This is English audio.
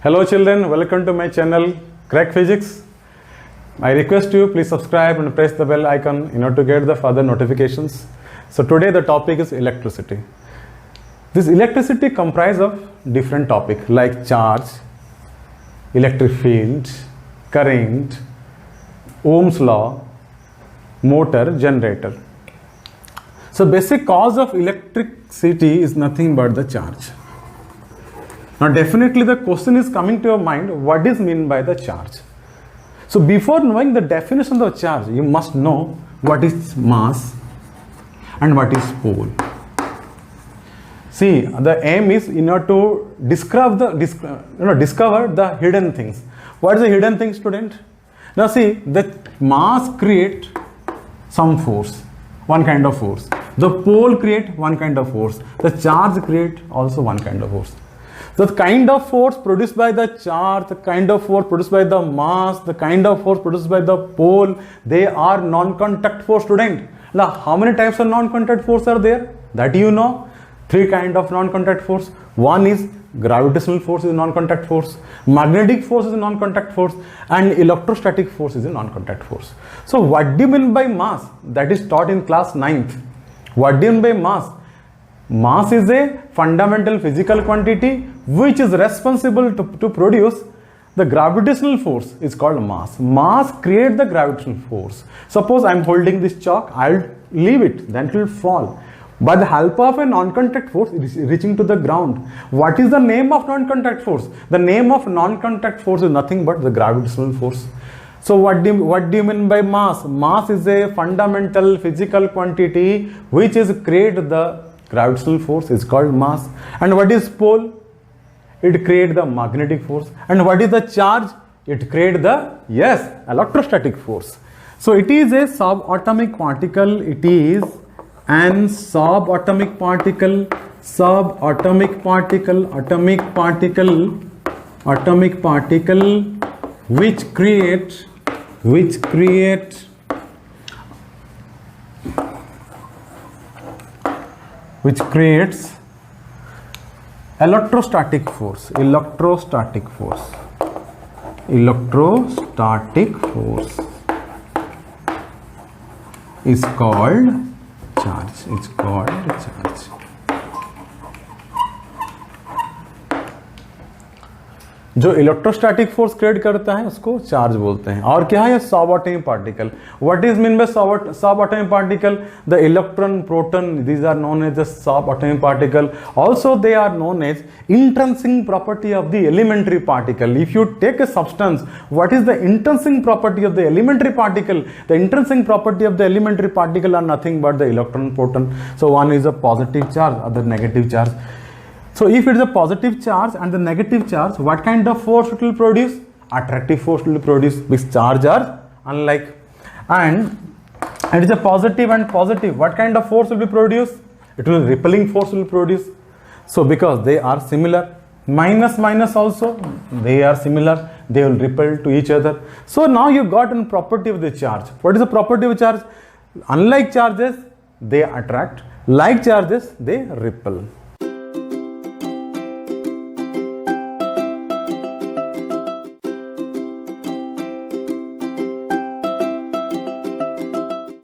Hello children, welcome to my channel Crack Physics. I request you please subscribe and press the bell icon in order to get the further notifications. So today the topic is electricity. This electricity comprises of different topics like charge, electric field, current, Ohm's law, motor, generator. So basic cause of electricity is nothing but the charge. Now definitely the question is coming to your mind, what is meant by the charge? So before knowing the definition of charge, you must know what is mass and what is pole. See, the aim is in order to discover the hidden things. What is the hidden thing, student? Now see, the mass create some force, one kind of force. The pole create one kind of force. The charge create also one kind of force. The kind of force produced by the charge, the kind of force produced by the mass, the kind of force produced by the pole, they are non-contact force, student. Now, how many types of non-contact force are there? That you know. 3 kinds of non-contact force. One is gravitational force is a non-contact force, magnetic force is a non-contact force, and electrostatic force is a non-contact force. So, what do you mean by mass? That is taught in class 9th. What do you mean by mass? Mass is a fundamental physical quantity which is responsible to produce the gravitational force is called mass. Mass creates the gravitational force. Suppose I am holding this chalk, I will leave it, then it will fall. By the help of a non-contact force, it is reaching to the ground. What is the name of non-contact force? The name of non-contact force is nothing but the gravitational force. So what do you mean by mass? Mass is a fundamental physical quantity which is create the gravitational force is called mass. And what is pole? It creates the magnetic force. And what is the charge? It creates the, electrostatic force. So it is a subatomic particle. It is an subatomic particle, atomic particle which creates electrostatic force is called charge. It's called charge. जो electrostatic force create करता है उसको charge बोलते हैं. और क्या है ये subatomic particle? What is mean by subatomic particle? The electron, proton, these are known as the subatomic particle. Also they are known as intrinsic property of the elementary particle. If you take a substance, what is the intrinsic property of the elementary particle? The intrinsic property of the elementary particle are nothing but the electron, proton. So one is a positive charge, other negative charge. So if it is a positive charge and the negative charge, what kind of force it will produce? Attractive force will produce, which charge are unlike. And it is a positive and positive. What kind of force will be produced? It will repelling force will produce. So because they are similar, minus also, they are similar, they will repel to each other. So now you got a property of the charge. What is the property of charge? Unlike charges, they attract. Like charges, they repel.